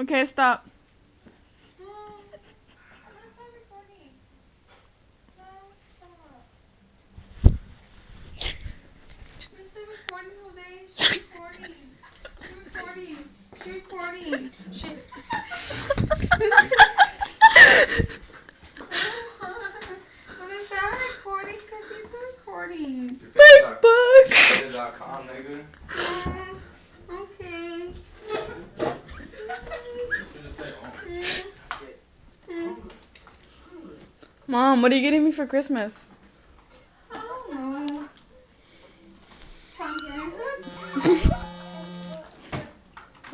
Okay, stop. No, I'm gonna stop recording. No, stop. Mr. Recording, Jose. She's recording. She's recording. She's recording. She. Jose, stop recording because she's still recording. Facebook. Facebook.com, nigga. Okay. Mom, what are you getting me for Christmas? I don't know. Planned Parenthood?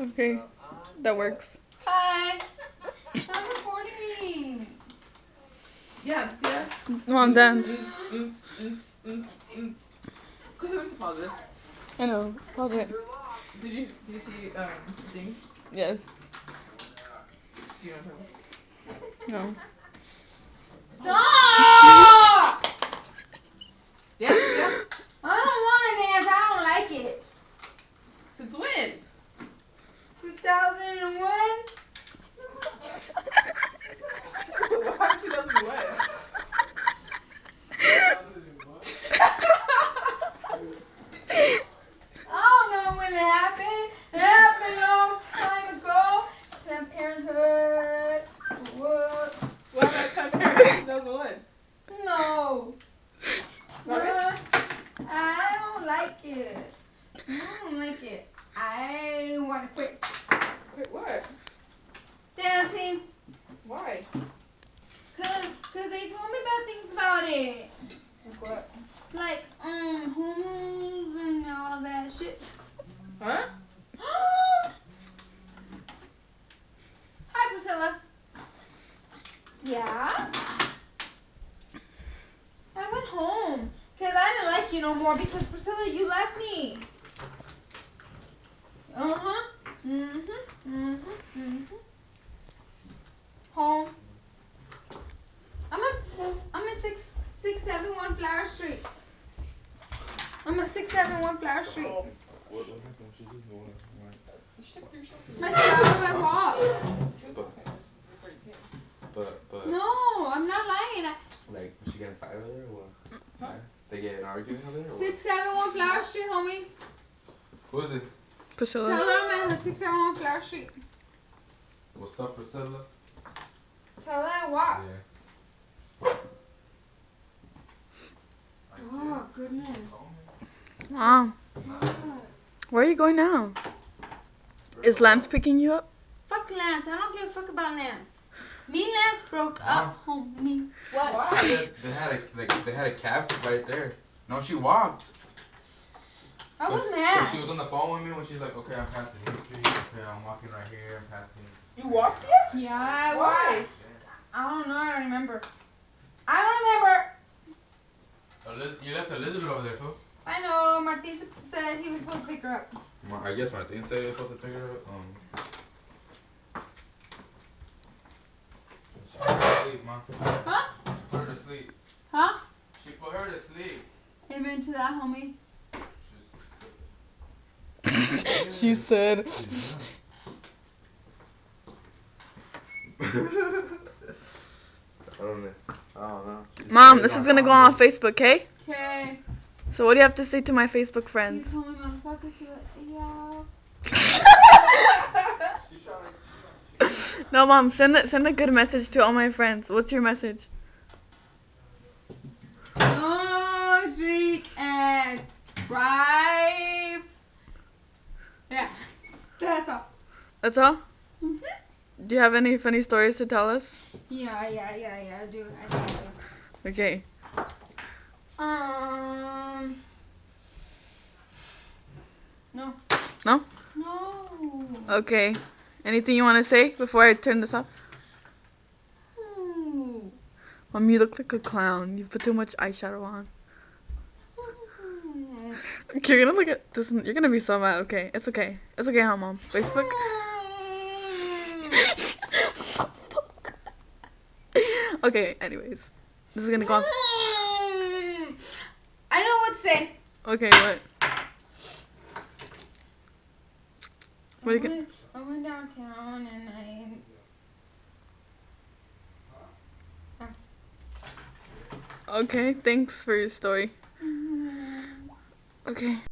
Okay, that works. Hi. Stop recording me. Yeah. Mom, dance. Because I went to pause this. I know. Pause it. Did you see thing? Yes. Do you know what I'm talking No. Stop! Yeah. I don't want to dance. I don't like it. Since when? 2001? Why 2001? I don't know when it happened. It happened a long time ago. Planned Parenthood. What? Why am I comparing 2001? No. What? I don't like it. I don't like it. I want to quit Wait, what? dancing. Why? Cause they told me bad things about it. Like what? Like, hormones and all that shit. Huh? Hi, Priscilla. Yeah? I went home. Because I didn't like you no more because, Priscilla, you left me. Uh-huh. Home. I'm at 671 Flower Street. I'm at 671 Flower Street. What happened? She just going like. Myself, I walk. But. No, I'm not lying. Like, was she getting fight over there or what? Huh? They getting arguing over there or what? 671 Flower Street, homie. Who is it? Tell Priscilla. her I'm at 671 Flower Street. What's up, Priscilla? Tell her I walk. Yeah. Oh, goodness. Mom, What? where are you going now? Is Lance picking you up? Fuck Lance. I don't give a fuck about Lance. Me and Lance broke up, homie. What? Why? They had a cab right there. No, she walked. I was So mad. she was on the phone with me when she's like, okay, I'm passing history. Okay, I'm walking right here. I'm passing. You walked here? Yeah, I Why? walked. I don't know. I don't remember. I don't remember. You left Elizabeth over there, too. I know. Martin said he was supposed to pick her up. I guess Martin said he was supposed to pick her up. She put her to sleep, Mom. Huh? She put her to sleep. Huh? She put her to sleep. Amen to that, homie. She said. I don't know. Mom, this is gonna go on Facebook, okay? Okay. So what do you have to say to my Facebook You friends? told me motherfucker, so yeah. No, Mom, send a good message to all my friends. What's your message? Don't drink and drive. Yeah. That's all. That's all? Mhm. Do you have any funny stories to tell us? Yeah, I do. Okay. No. No? No. Okay. Anything you want to say before I turn this off? No. Mom, you look like a clown. You put too much eyeshadow on. Okay, you're gonna look at this. You're gonna be so mad. Okay, it's okay. It's okay, huh, Mom? Facebook. Okay. Anyways, this is gonna go on. I know what to say. Okay, what? What are you gonna? I went downtown and Okay, thanks for your story. Okay.